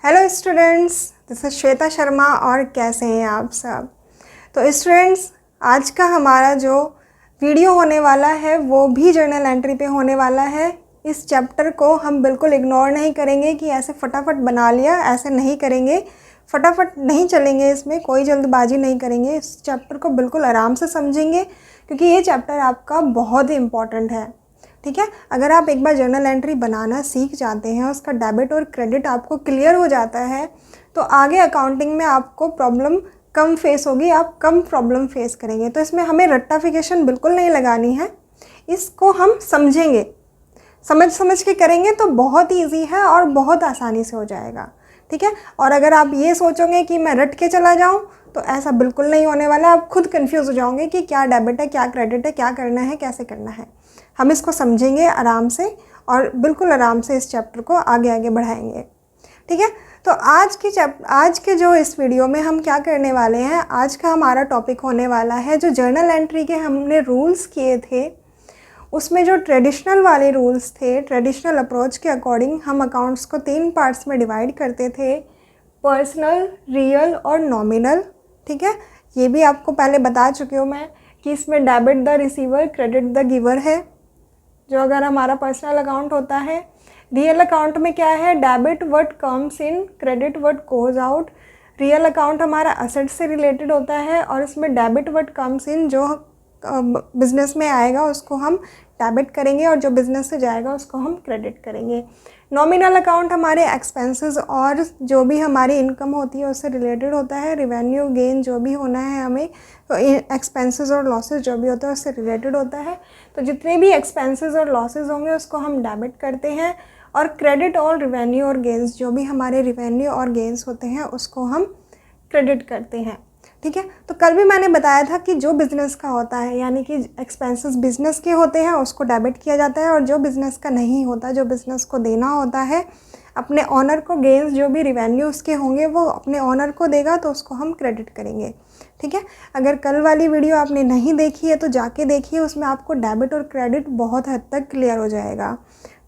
Hello students, this is Shweta Sharma. और कैसे हैं आप सब? तो स्टूडेंट्स, आज का हमारा जो वीडियो होने वाला है वो भी जर्नल एंट्री पे होने वाला है। इस चैप्टर को हम बिल्कुल इग्नोर नहीं करेंगे कि ऐसे फटाफट बना लिया, ऐसे नहीं करेंगे, फटाफट नहीं चलेंगे, इसमें कोई जल्दबाजी नहीं करेंगे। इस चैप्टर को बिल्कुल आराम से समझेंगे क्योंकि ये चैप्टर आपका बहुत ही इम्पॉर्टेंट है। ठीक है, अगर आप एक बार जर्नल एंट्री बनाना सीख जाते हैं, उसका डेबिट और क्रेडिट आपको क्लियर हो जाता है, तो आगे अकाउंटिंग में आपको प्रॉब्लम कम फेस होगी, आप कम प्रॉब्लम फेस करेंगे। तो इसमें हमें रट्टाफिकेशन बिल्कुल नहीं लगानी है, इसको हम समझेंगे, समझ के करेंगे तो बहुत ईजी है और बहुत आसानी से हो जाएगा। ठीक है, और अगर आप ये सोचोगे कि मैं रट के चला जाऊँ तो ऐसा बिल्कुल नहीं होने वाला। आप खुद कंफ्यूज हो जाओगे कि क्या डेबिट है, क्या क्रेडिट है, क्या करना है, कैसे करना है। हम इसको समझेंगे आराम से और बिल्कुल आराम से इस चैप्टर को आगे आगे बढ़ाएंगे। ठीक है, तो आज के जो इस वीडियो में हम क्या करने वाले हैं, आज का हमारा टॉपिक होने वाला है जो जर्नल एंट्री के हमने रूल्स किए थे, उसमें जो ट्रेडिशनल वाले रूल्स थे, ट्रेडिशनल अप्रोच के अकॉर्डिंग हम अकाउंट्स को 3 पार्ट्स में डिवाइड करते थे, पर्सनल, रियल और नॉमिनल। ठीक है, ये भी आपको पहले बता चुकी हूँ मैं कि इसमें debit the receiver, credit the giver है। जो अगर हमारा पर्सनल अकाउंट होता है, रियल अकाउंट में क्या है, debit what comes in, credit what goes out. Real account हमारा असेट से रिलेटेड होता है और इसमें डेबिट व्हाट कम्स इन, जो बिज़नेस में आएगा उसको हम डेबिट करेंगे और जो बिज़नेस से जाएगा उसको हम क्रेडिट करेंगे। नॉमिनल अकाउंट हमारे एक्सपेंसेस और जो भी हमारी इनकम होती है उससे रिलेटेड होता है। रिवेन्यू गेन जो भी होना है हमें, तो एक्सपेंसेस और लॉसेस जो भी होता है उससे रिलेटेड होता है। तो जितने भी एक्सपेंसेस और लॉसेस होंगे उसको हम डेबिट करते हैं। और क्रेडिट और रिवेन्यू और गेंस, जो भी हमारे रिवेन्यू और गेंस होते हैं उसको हम क्रेडिट करते हैं। ठीक है, तो कल भी मैंने बताया था कि जो बिज़नेस का होता है, यानी कि एक्सपेंसेस बिज़नेस के होते हैं उसको डेबिट किया जाता है, और जो बिज़नेस का नहीं होता, जो बिज़नेस को देना होता है अपने ऑनर को, गेंस जो भी रिवेन्यू उसके होंगे वो अपने ऑनर को देगा, तो उसको हम क्रेडिट करेंगे। ठीक है, अगर कल वाली वीडियो आपने नहीं देखी है तो जाके देखिए, उसमें आपको डेबिट और क्रेडिट बहुत हद तक क्लियर हो जाएगा।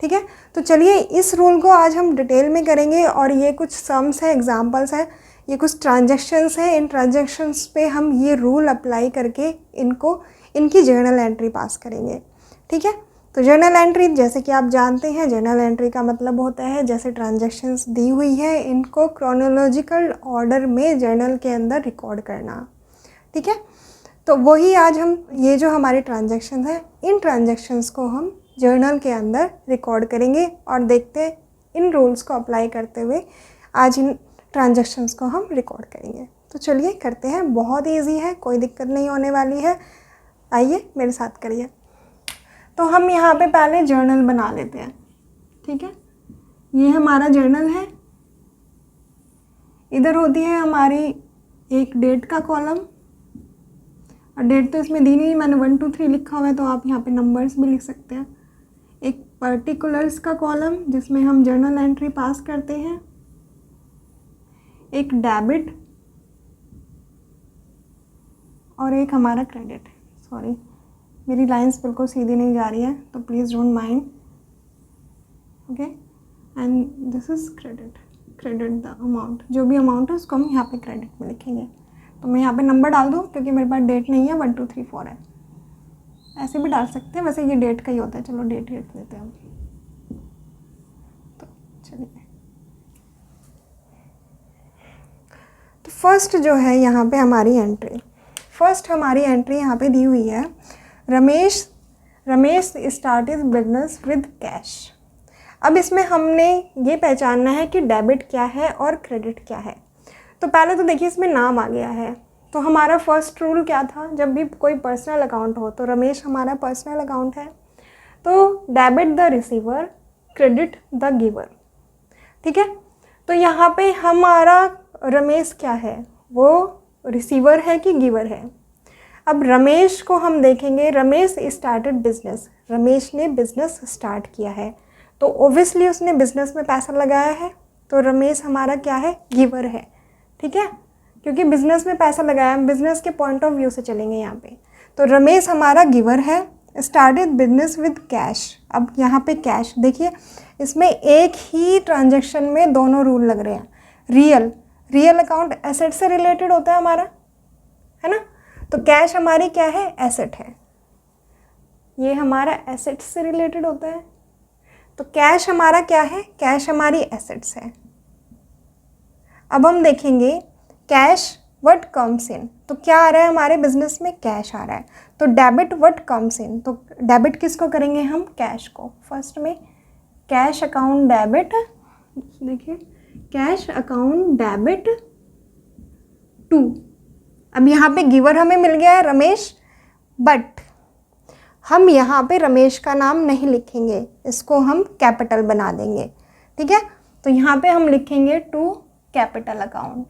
ठीक है, तो चलिए इस रूल को आज हम डिटेल में करेंगे। और ये कुछ सम्स हैं, एग्जाम्पल्स हैं, ये कुछ ट्रांजैक्शंस हैं। इन ट्रांजैक्शंस पे हम ये रूल अप्लाई करके इनकी जर्नल एंट्री पास करेंगे। ठीक है, तो जर्नल एंट्री जैसे कि आप जानते हैं, जर्नल एंट्री का मतलब होता है जैसे ट्रांजैक्शंस दी हुई है इनको क्रोनोलॉजिकल ऑर्डर में जर्नल के अंदर रिकॉर्ड करना। ठीक है, तो वही आज हम ये जो हमारे ट्रांजैक्शंस हैं, इन ट्रांजैक्शंस को हम जर्नल के अंदर रिकॉर्ड करेंगे और देखते हैं इन रूल्स को अप्लाई करते हुए आज इन ट्रांजैक्शंस को हम रिकॉर्ड करेंगे। तो चलिए करते हैं, बहुत इजी है, कोई दिक्कत नहीं होने वाली है। आइए मेरे साथ करिए। तो हम यहाँ पे पहले जर्नल बना लेते हैं। ठीक है, ये हमारा जर्नल है। इधर होती है हमारी एक डेट का कॉलम, और डेट तो इसमें दी नहीं, मैंने 1 2 3 लिखा हुआ है, तो आप यहाँ पे नंबर्स भी लिख सकते हैं। एक पर्टिकुलर्स का कॉलम जिसमें हम जर्नल एंट्री पास करते हैं, एक डेबिट और एक हमारा क्रेडिट। सॉरी, मेरी लाइंस बिल्कुल सीधी नहीं जा रही है, तो please don't mind. Okay, and this is credit the amount, जो भी अमाउंट है उसको हम यहाँ पे क्रेडिट में लिखेंगे। तो मैं यहाँ पे नंबर डाल दूँ क्योंकि मेरे पास डेट नहीं है, 1 2 3 4 है। ऐसे भी डाल सकते हैं, वैसे ये डेट का ही होता है, चलो डेट लिख लेते हैं हम। तो चलिए, तो फर्स्ट जो है यहाँ पे हमारी एंट्री, फर्स्ट हमारी एंट्री यहाँ पे दी हुई है, Ramesh started business with cash. अब इसमें हमने ये पहचानना है कि डेबिट क्या है और क्रेडिट क्या है। तो पहले तो देखिए इसमें नाम आ गया है, तो हमारा फर्स्ट रूल क्या था, जब भी कोई पर्सनल अकाउंट हो, तो रमेश हमारा पर्सनल अकाउंट है, तो debit the receiver, credit the giver. ठीक है, तो यहाँ पे हमारा रमेश क्या है, वो रिसीवर है कि गिवर है। अब रमेश को हम देखेंगे, रमेश स्टार्टेड बिजनेस, रमेश ने बिजनेस स्टार्ट किया है, तो ओब्वियसली उसने बिजनेस में पैसा लगाया है, तो रमेश हमारा क्या है, गिवर है। ठीक है, क्योंकि बिजनेस में पैसा लगाया, हम बिजनेस के पॉइंट ऑफ व्यू से चलेंगे यहाँ पे, तो रमेश हमारा गिवर है। स्टार्टेड बिजनेस विद कैश, अब यहाँ पे कैश देखिए, इसमें एक ही ट्रांजैक्शन में दोनों रूल लग रहे हैं। रियल अकाउंट एसेट से रिलेटेड होता है हमारा, है ना। तो कैश हमारी क्या है, एसेट है, ये हमारा एसेट से रिलेटेड होता है। तो कैश हमारा क्या है, कैश हमारी एसेट्स है। अब हम देखेंगे कैश व्हाट कम्स इन, तो क्या आ रहा है हमारे बिजनेस में, कैश आ रहा है। तो डेबिट व्हाट कम्स इन, तो डेबिट किसको करेंगे हम, कैश को। फर्स्ट में कैश अकाउंट डेबिट, देखिए कैश अकाउंट डेबिट टू, अब यहाँ पे गिवर हमें मिल गया है रमेश, बट हम यहाँ पे रमेश का नाम नहीं लिखेंगे, इसको हम कैपिटल बना देंगे, ठीक है। तो यहाँ पे हम लिखेंगे टू कैपिटल अकाउंट।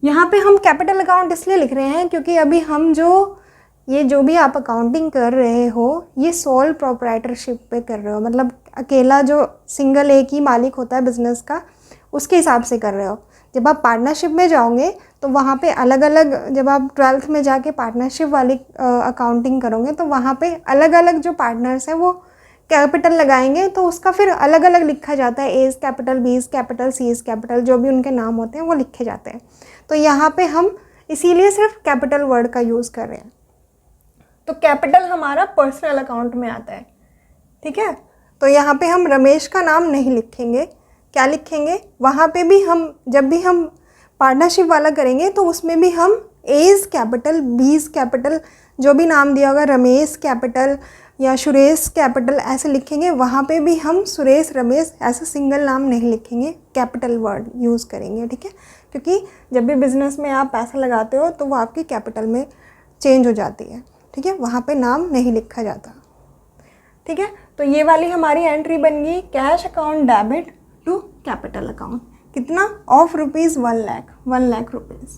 यहाँ पे हम कैपिटल अकाउंट इसलिए लिख रहे हैं क्योंकि अभी हम जो भी आप अकाउंटिंग कर रहे हो ये सोल प्रोप्राइटरशिप पे कर रहे हो, मतलब अकेला जो सिंगल एक ही मालिक होता है बिजनेस का उसके हिसाब से कर रहे हो। जब आप पार्टनरशिप में जाओगे तो वहाँ पे अलग अलग, जब आप 12th में जाके पार्टनरशिप वाली अकाउंटिंग करोगे तो वहाँ पे अलग अलग जो पार्टनर्स हैं वो कैपिटल लगाएंगे, तो उसका फिर अलग अलग लिखा जाता है, A is capital, B is capital, C is capital, जो भी उनके नाम होते हैं वो लिखे जाते हैं। तो यहाँ पे हम इसीलिए सिर्फ कैपिटल वर्ड का यूज़ कर रहे हैं। तो कैपिटल हमारा पर्सनल अकाउंट में आता है, ठीक है। तो यहाँ पे हम रमेश का नाम नहीं लिखेंगे, क्या लिखेंगे, वहाँ पे भी हम जब भी हम पार्टनरशिप वाला करेंगे तो उसमें भी हम A is capital, B is capital, जो भी नाम दिया होगा, रमेश कैपिटल या सुरेश कैपिटल ऐसे लिखेंगे, वहाँ पे भी हम सुरेश रमेश ऐसे सिंगल नाम नहीं लिखेंगे, कैपिटल वर्ड यूज़ करेंगे, ठीक है। क्योंकि जब भी बिज़नेस में आप पैसा लगाते हो तो वो आपकी कैपिटल में चेंज हो जाती है, ठीक है, वहाँ पे नाम नहीं लिखा जाता, ठीक है। तो ये वाली हमारी एंट्री बन गई, cash account debit to capital account, कितना, ऑफ रुपीज़ 1 लाख रुपीज़,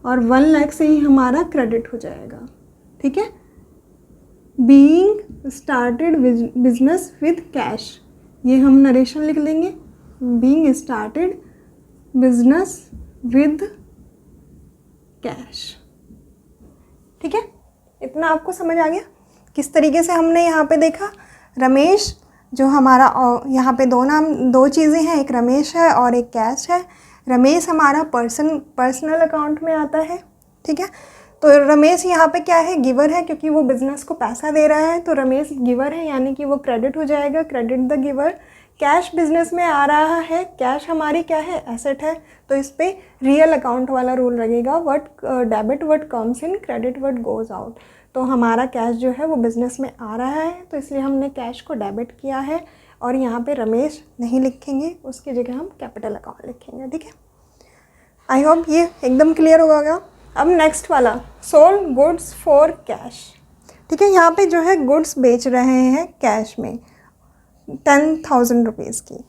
और 1 लाख से ही हमारा क्रेडिट हो जाएगा, ठीक है। Being started business with cash, ये हम नरेशन लिख लेंगे, being started business with cash, ठीक है। इतना आपको समझ आ गया किस तरीके से हमने यहाँ पे देखा। रमेश जो हमारा, यहाँ पे दो चीज़ें हैं, एक रमेश है और एक कैश है। रमेश हमारा पर्सनल अकाउंट में आता है, ठीक है। तो रमेश यहाँ पे क्या है, गिवर है, क्योंकि वो बिज़नेस को पैसा दे रहा है, तो रमेश गिवर है, यानी कि वो क्रेडिट हो जाएगा, credit the giver. Cash business में आ रहा है, कैश हमारी क्या है, एसेट है, तो इस पर रियल अकाउंट वाला रूल लगेगा, what debit what comes in, credit what goes out. तो हमारा कैश जो है वो बिज़नेस में आ रहा है, तो इसलिए हमने कैश को डेबिट किया है, और यहाँ पे रमेश नहीं लिखेंगे, उसकी जगह हम कैपिटल अकाउंट लिखेंगे, ठीक है। आई होप ये एकदम क्लियर होगा। अब नेक्स्ट वाला, सोल्ड गुड्स फॉर कैश, ठीक है। यहाँ पे जो है गुड्स बेच रहे हैं कैश में 10,000 रुपीज़ की,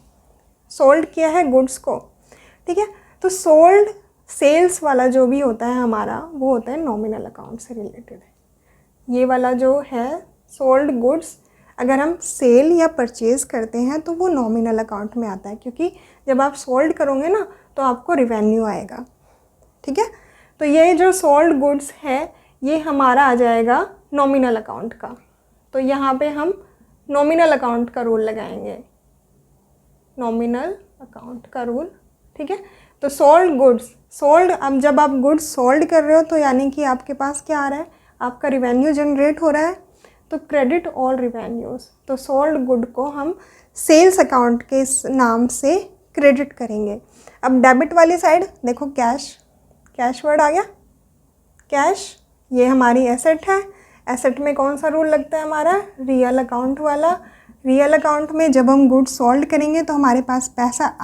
सोल्ड किया है गुड्स को, ठीक है। तो सोल्ड सेल्स वाला जो भी होता है हमारा वो होता है नॉमिनल अकाउंट से रिलेटेड है। ये वाला जो है सोल्ड गुड्स, अगर हम सेल या परचेज़ करते हैं तो वो नॉमिनल अकाउंट में आता है, क्योंकि जब आप सोल्ड करोगे ना तो आपको रिवेन्यू आएगा, ठीक है। तो ये जो सोल्ड गुड्स है ये हमारा आ जाएगा नॉमिनल अकाउंट का, तो यहाँ पे हम नॉमिनल अकाउंट का रूल लगाएंगे, नॉमिनल अकाउंट का रूल, ठीक है। तो सोल्ड गुड्स, सोल्ड, अब जब आप गुड्स सोल्ड कर रहे हो तो यानी कि आपके पास क्या आ रहा है, आपका रिवेन्यू जनरेट हो रहा है, तो क्रेडिट ऑल रिवेन्यूज़। तो सोल्ड गुड को हम सेल्स अकाउंट के नाम से क्रेडिट करेंगे। अब डेबिट वाली साइड देखो, कैश, कैश वर्ड आ गया, कैश ये हमारी एसेट है, एसेट में कौन सा रूल लगता है हमारा, रियल अकाउंट वाला। रियल अकाउंट में जब हम गुड्स सोल्ड करेंगे तो हमारे पास पैसा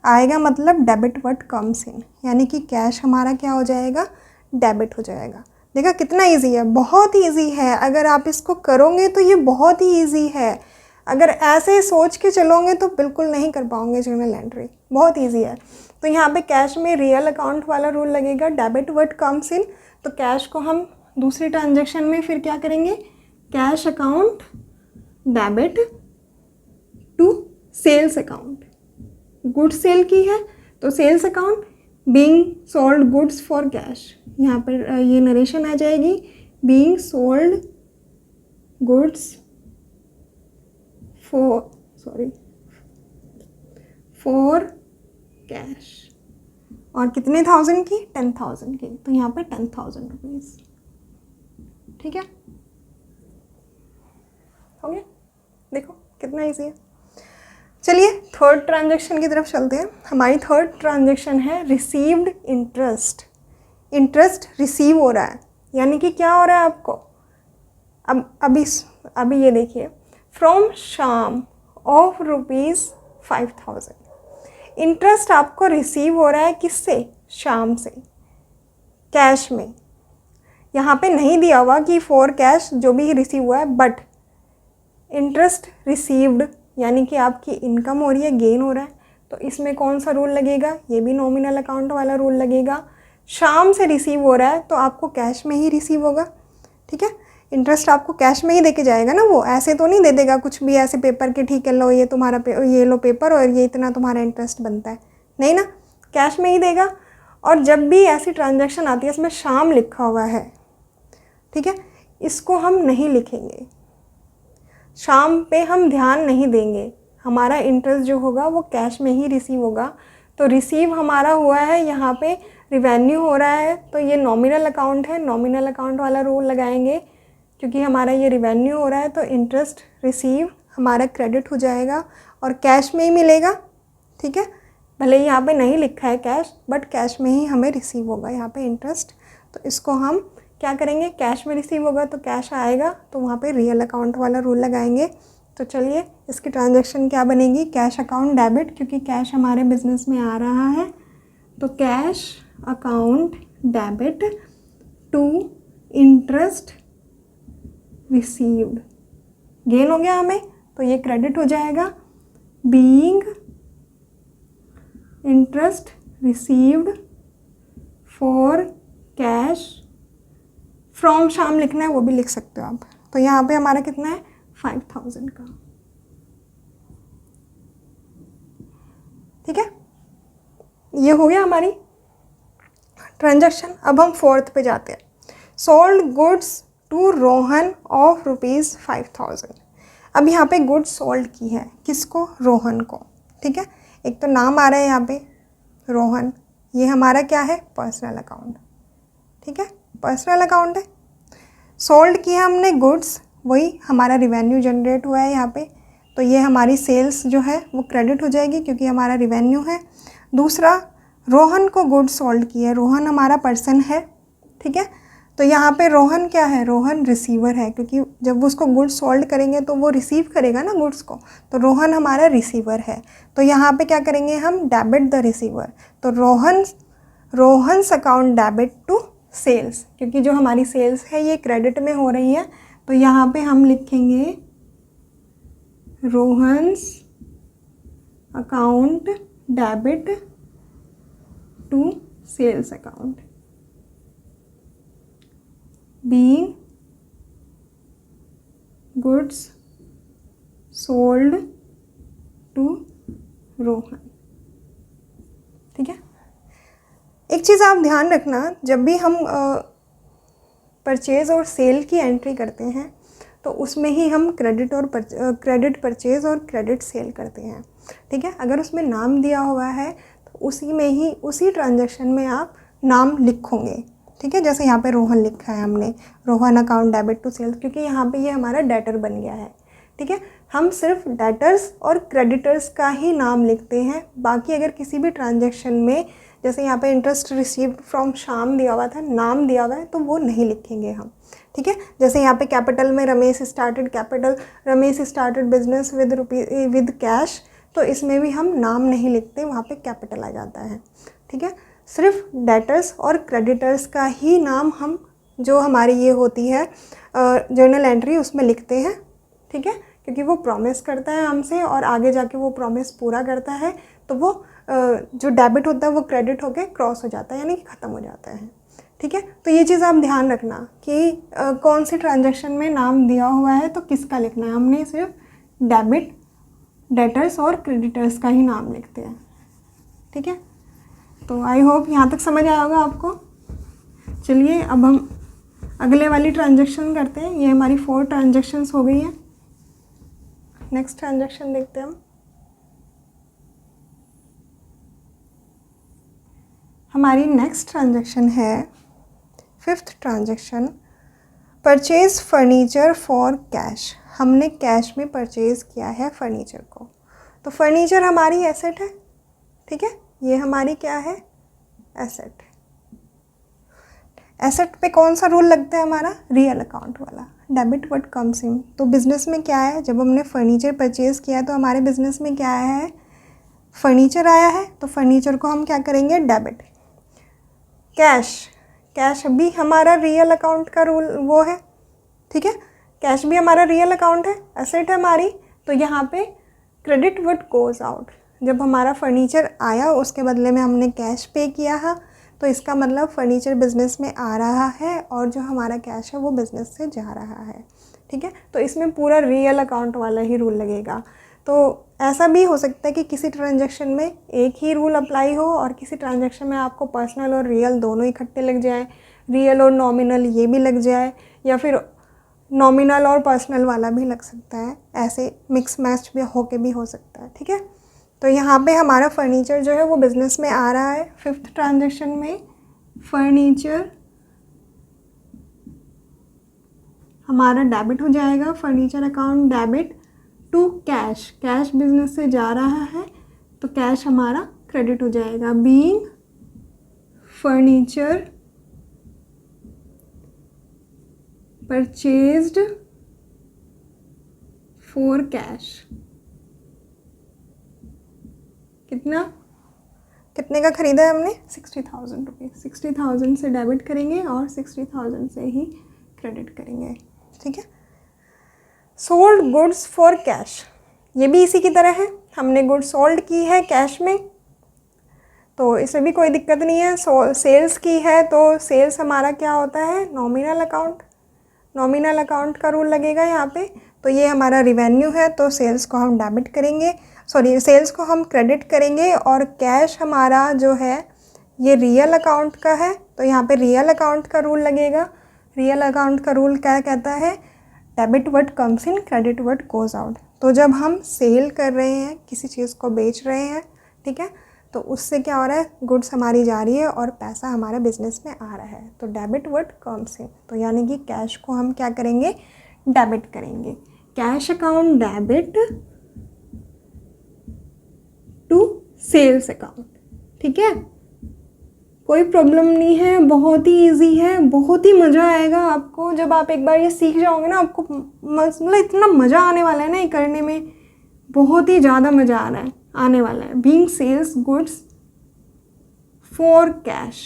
आएगा मतलब डेबिट व्हाट कम्स इन, यानी कि कैश हमारा क्या हो जाएगा, डेबिट हो जाएगा। देखा कितना इजी है, बहुत ईजी है, अगर आप इसको करोगे तो ये बहुत ही ईजी है। अगर ऐसे सोच के चलोगे तो बिल्कुल नहीं कर पाओगे जर्नल एंट्री, बहुत ईजी है। तो यहाँ पे कैश में रियल अकाउंट वाला रूल लगेगा, डेबिट व्हाट कम्स इन। तो कैश को हम दूसरी ट्रांजैक्शन में फिर क्या करेंगे, cash account debit to sales account, good sale की है तो sales account, being sold goods for cash, यहाँ पर ये नरेशन आ जाएगी, बीइंग सोल्ड गुड्स 4 कैश और कितने थाउजेंड की, 10,000 की, तो यहाँ पे 10,000 रुपीज़। ठीक है, हो गया। देखो कितना ईजी है। चलिए थर्ड ट्रांजैक्शन की तरफ चलते हैं। हमारी थर्ड ट्रांजैक्शन है रिसीव्ड इंटरेस्ट। इंटरेस्ट रिसीव हो रहा है, यानी कि क्या हो रहा है आपको, अभी ये देखिए, फ्रॉम शाम ऑफ ₹5,000 इंटरेस्ट आपको रिसीव हो रहा है। किससे, शाम से, कैश में। यहाँ पे नहीं दिया हुआ कि 4 कैश जो भी रिसीव हुआ है, बट इंटरेस्ट रिसीव्ड यानी कि आपकी इनकम हो रही है, गेन हो रहा है, तो इसमें कौन सा रूल लगेगा, ये भी नॉमिनल अकाउंट वाला रूल लगेगा। शाम से रिसीव हो रहा है तो आपको कैश में ही रिसीव होगा। ठीक है, इंटरेस्ट आपको कैश में ही देके जाएगा ना, वो ऐसे तो नहीं दे देगा कुछ भी ऐसे पेपर के, ठीक है लो ये तुम्हारा ये लो पेपर और ये इतना तुम्हारा इंटरेस्ट बनता है, नहीं ना, कैश में ही देगा। और जब भी ऐसी ट्रांजैक्शन आती है इसमें शाम लिखा हुआ है, ठीक है, इसको हम नहीं लिखेंगे, शाम पे हम ध्यान नहीं देंगे, हमारा इंटरेस्ट जो होगा वो कैश में ही रिसीव होगा। तो रिसीव हमारा हुआ है, यहाँ पे रिवेन्यू हो रहा है, तो ये नॉमिनल अकाउंट है, नॉमिनल अकाउंट वाला रूल लगाएंगे, क्योंकि हमारा ये रिवेन्यू हो रहा है तो इंटरेस्ट रिसीव हमारा क्रेडिट हो जाएगा और कैश में ही मिलेगा। ठीक है, भले ही यहाँ पे नहीं लिखा है कैश, बट कैश में ही हमें रिसीव होगा यहाँ पे इंटरेस्ट। तो इसको हम क्या करेंगे, कैश में रिसीव होगा तो कैश आएगा, तो वहाँ पे रियल अकाउंट वाला रूल लगाएंगे। तो चलिए इसकी ट्रांजैक्शन क्या बनेगी, कैश अकाउंट डेबिट, क्योंकि कैश हमारे बिजनेस में आ रहा है, तो cash account debit to interest received, gain हो गया हमें, तो ये क्रेडिट हो जाएगा, being interest received for cash from Shyam लिखना है, वो भी लिख सकते हो आप। तो यहाँ पे हमारा कितना है, 5,000 का। ठीक है, ये हो गया हमारी ट्रांजैक्शन। अब हम फोर्थ पे जाते हैं, sold goods to Rohan of ₹5,000। अब यहाँ पे गुड्स सोल्ड की है, किसको, रोहन को। ठीक है, एक तो नाम आ रहा है यहाँ पे रोहन, ये हमारा क्या है, पर्सनल अकाउंट। ठीक है, पर्सनल अकाउंट है, सोल्ड किया हमने गुड्स, वही हमारा रिवेन्यू जनरेट हुआ है यहाँ पे, तो ये हमारी सेल्स जो है वो क्रेडिट हो जाएगी क्योंकि हमारा रिवेन्यू है। दूसरा, रोहन को गुड्स सोल्ड किया, रोहन हमारा पर्सन है। ठीक है, तो यहाँ पे रोहन क्या है, रोहन रिसीवर है, क्योंकि जब उसको गुड्स सोल्ड करेंगे तो वो रिसीव करेगा ना गुड्स को, तो रोहन हमारा रिसीवर है। तो यहाँ पे क्या करेंगे हम, डेबिट द रिसीवर, तो Rohan's account debit to sales, क्योंकि जो हमारी सेल्स है ये क्रेडिट में हो रही है, तो यहाँ पे हम लिखेंगे Rohan's account debit to sales account, being goods sold to Rohan. ठीक है, एक चीज़ आप ध्यान रखना, जब भी हम परचेज़ और सेल की एंट्री करते हैं तो उसमें ही हम क्रेडिट परचेज़ और क्रेडिट सेल करते हैं। ठीक है, अगर उसमें नाम दिया हुआ है तो उसी में ही, उसी ट्रांजैक्शन में आप नाम लिखोगे। ठीक है, जैसे यहाँ पे रोहन लिखा है हमने, Rohan account debit to sales, क्योंकि यहाँ पे ये हमारा डेटर बन गया है। ठीक है, हम सिर्फ डेटर्स और क्रेडिटर्स का ही नाम लिखते हैं, बाकी अगर किसी भी ट्रांजैक्शन में, जैसे यहाँ पे इंटरेस्ट रिसीव्ड फ्रॉम शाम दिया हुआ था, नाम दिया हुआ है, तो वो नहीं लिखेंगे हम। ठीक है, जैसे यहाँ पे कैपिटल में Ramesh started business with cash, तो इसमें भी हम नाम नहीं लिखते, वहाँ पे कैपिटल आ जाता है। ठीक है, सिर्फ डेटर्स और क्रेडिटर्स का ही नाम हम, जो हमारी ये होती है जर्नल एंट्री, उसमें लिखते हैं। ठीक है, क्योंकि वो प्रॉमिस करता है हमसे और आगे जाके वो प्रॉमिस पूरा करता है, तो वो जो डेबिट होता है वो क्रेडिट होके क्रॉस हो जाता है, यानी कि ख़त्म हो जाता है। ठीक है, तो ये चीज़ आप ध्यान रखना कि कौन सी ट्रांजैक्शन में नाम दिया हुआ है तो किसका लिखना है। हमने सिर्फ डेटर्स और क्रेडिटर्स का ही नाम लिखते हैं। ठीक है, तो आई होप यहाँ तक समझ आया होगा आपको। चलिए अब हम अगले वाली ट्रांजैक्शन करते हैं। ये हमारी 4 ट्रांजैक्शंस हो गई हैं। नेक्स्ट ट्रांजैक्शन देखते हैं हम। हमारी नेक्स्ट ट्रांजैक्शन है 5th transaction, purchase furniture for cash. हमने कैश में परचेज़ किया है फर्नीचर को। तो फर्नीचर हमारी एसेट है, ठीक है, ये हमारी क्या है, एसेट। एसेट पे कौन सा रूल लगता है हमारा, रियल अकाउंट वाला, डेबिट व्हाट कम्स इन। तो बिजनेस में क्या है, जब हमने फर्नीचर परचेज़ किया तो हमारे बिजनेस में क्या आया है, फर्नीचर आया है, तो फर्नीचर को हम क्या करेंगे, डेबिट। कैश, कैश भी हमारा रियल अकाउंट का रूल वो है, ठीक है, कैश भी हमारा रियल अकाउंट है, एसेट है हमारी। तो यहाँ पे क्रेडिट व्हाट गोज़ आउट, जब हमारा फर्नीचर आया उसके बदले में हमने कैश पे किया है, तो इसका मतलब फर्नीचर बिज़नेस में आ रहा है और जो हमारा कैश है वो बिज़नेस से जा रहा है, ठीक है। तो इसमें पूरा रियल अकाउंट वाला ही रूल लगेगा। तो ऐसा भी हो सकता है कि किसी ट्रांजैक्शन में एक ही रूल अप्लाई हो और किसी ट्रांजैक्शन में आपको पर्सनल और रियल दोनों इकट्ठे लग जाए, रियल और नॉमिनल ये भी लग जाए, या फिर नॉमिनल और पर्सनल वाला भी लग सकता है, ऐसे मिक्स मैच भी होके भी हो सकता है, ठीक है। तो यहाँ पे हमारा फर्नीचर जो है वो बिज़नेस में आ रहा है। 5th ट्रांजैक्शन में फर्नीचर हमारा डेबिट हो जाएगा, furniture account debit to cash, cash business से जा रहा है तो कैश हमारा क्रेडिट हो जाएगा। Being furniture purchased for cash, कितने का ख़रीदा है हमने, 60,000 रुपीज़। 60,000 से डेबिट करेंगे और 60,000 से ही क्रेडिट करेंगे, ठीक है। सोल्ड गुड्स फॉर कैश, ये भी इसी की तरह है, हमने गुड्स सोल्ड की है कैश में, तो इसमें भी कोई दिक्कत नहीं है। सेल्स की है तो सेल्स हमारा क्या होता है, नॉमिनल अकाउंट, नॉमिनल अकाउंट का रूल लगेगा यहाँ पे। तो ये हमारा रिवेन्यू है तो सेल्स को हम डेबिट करेंगे, सेल्स को हम क्रेडिट करेंगे, और कैश हमारा जो है ये रियल अकाउंट का है तो यहाँ पे रियल अकाउंट का रूल लगेगा। रियल अकाउंट का रूल क्या कहता है, debit what comes in, credit what goes out. तो जब हम सेल कर रहे हैं, किसी चीज़ को बेच रहे हैं, ठीक है, तो उससे क्या हो रहा है, गुड्स हमारी जा रही है और पैसा हमारे बिजनेस में आ रहा है, तो डेबिट व्हाट कम्स इन। तो यानी कि कैश को हम क्या करेंगे, डेबिट करेंगे। Cash account debit to sales account, ठीक है, कोई प्रॉब्लम नहीं है, बहुत ही इजी है, बहुत ही मज़ा आएगा आपको जब आप एक बार ये सीख जाओगे ना। आपको मतलब इतना मज़ा आने वाला है ना ये करने में, बहुत ही ज़्यादा मज़ा आने वाला है। Being sales goods for cash,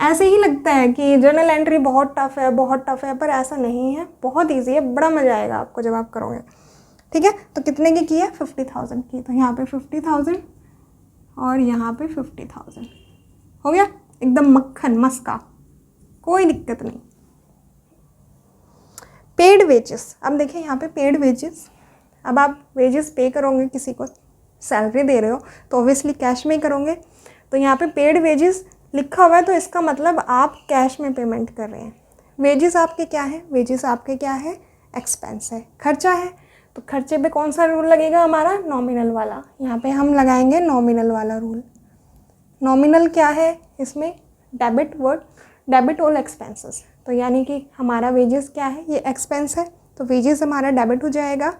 ऐसे ही लगता है कि जर्नल एंट्री बहुत टफ है, बहुत टफ है, पर ऐसा नहीं है, बहुत ईजी है, बड़ा मज़ा आएगा आपको जब आप करोगे, ठीक है। तो कितने की है, 50,000 की, तो यहाँ पे 50,000 और यहाँ पे 50,000 हो गया, एकदम मक्खन मस्का, कोई दिक्कत नहीं। पेड वेजेस, अब देखिए यहाँ पे पेड वेजेस, अब आप वेजेस पे करोगे, किसी को सैलरी दे रहे हो तो ऑब्वियसली कैश में ही करोगे। तो यहाँ पे पेड वेजेस लिखा हुआ है तो इसका मतलब आप कैश में पेमेंट कर रहे हैं। वेजेस आपके क्या है, वेजेस आपके क्या है, एक्सपेंस है, खर्चा है। तो खर्चे पे कौन सा रूल लगेगा हमारा, नॉमिनल वाला। यहाँ पे हम लगाएंगे नॉमिनल वाला रूल। नॉमिनल क्या है इसमें, डेबिट ऑल एक्सपेंसेस। तो यानी कि हमारा वेजेस क्या है, ये एक्सपेंस है, तो वेजेस हमारा डेबिट हो जाएगा।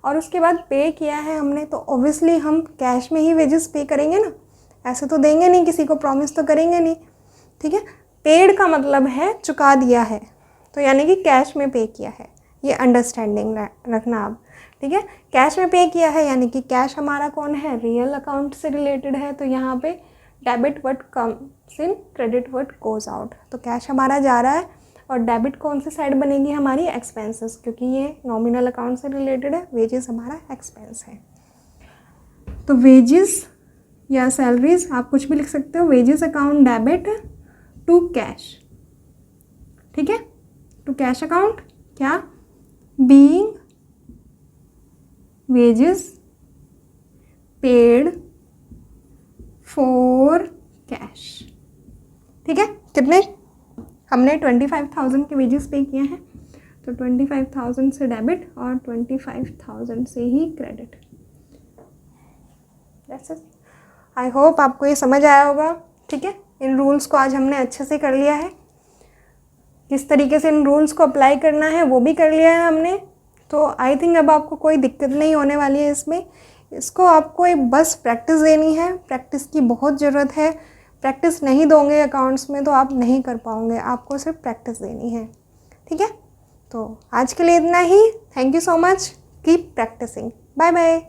और उसके बाद पे किया है हमने तो ऑब्वियसली हम कैश में ही वेजेस पे करेंगे ना, ऐसे तो देंगे नहीं, किसी को प्रॉमिस तो करेंगे नहीं, ठीक है। पेड का मतलब है चुका दिया है, तो यानी कि कैश में पे किया है, ये अंडरस्टैंडिंग रखना आप, ठीक है। कैश में पे किया है यानी कि कैश हमारा कौन है, रियल अकाउंट से रिलेटेड है, तो यहाँ पे debit what comes in, credit what goes out. तो कैश हमारा जा रहा है और डेबिट कौन सी साइड बनेगी हमारी, एक्सपेंसेस, क्योंकि ये नॉमिनल अकाउंट से रिलेटेड है, वेजेस हमारा एक्सपेंस है। तो वेजेस या सैलरीज आप कुछ भी लिख सकते हो, wages account debit to cash, ठीक है, टू कैश अकाउंट, क्या, being wages paid for cash, ठीक है। कितने, हमने 25,000 के वेजेस पे किए हैं, तो 25,000 से डेबिट और 25,000 से ही credit. That's it. I hope आपको ये समझ आया होगा। ठीक है, इन रूल्स को आज हमने अच्छे से कर लिया है, किस तरीके से इन रूल्स को अप्लाई करना है वो भी कर लिया है हमने। तो आई थिंक अब आपको कोई दिक्कत नहीं होने वाली है इसमें। इसको आपको एक बस प्रैक्टिस देनी है, प्रैक्टिस की बहुत ज़रूरत है। प्रैक्टिस नहीं दोगे अकाउंट्स में तो आप नहीं कर पाओगे, आपको सिर्फ प्रैक्टिस देनी है। ठीक है, तो आज के लिए इतना ही। Thank you so much, keep practising. Bye bye.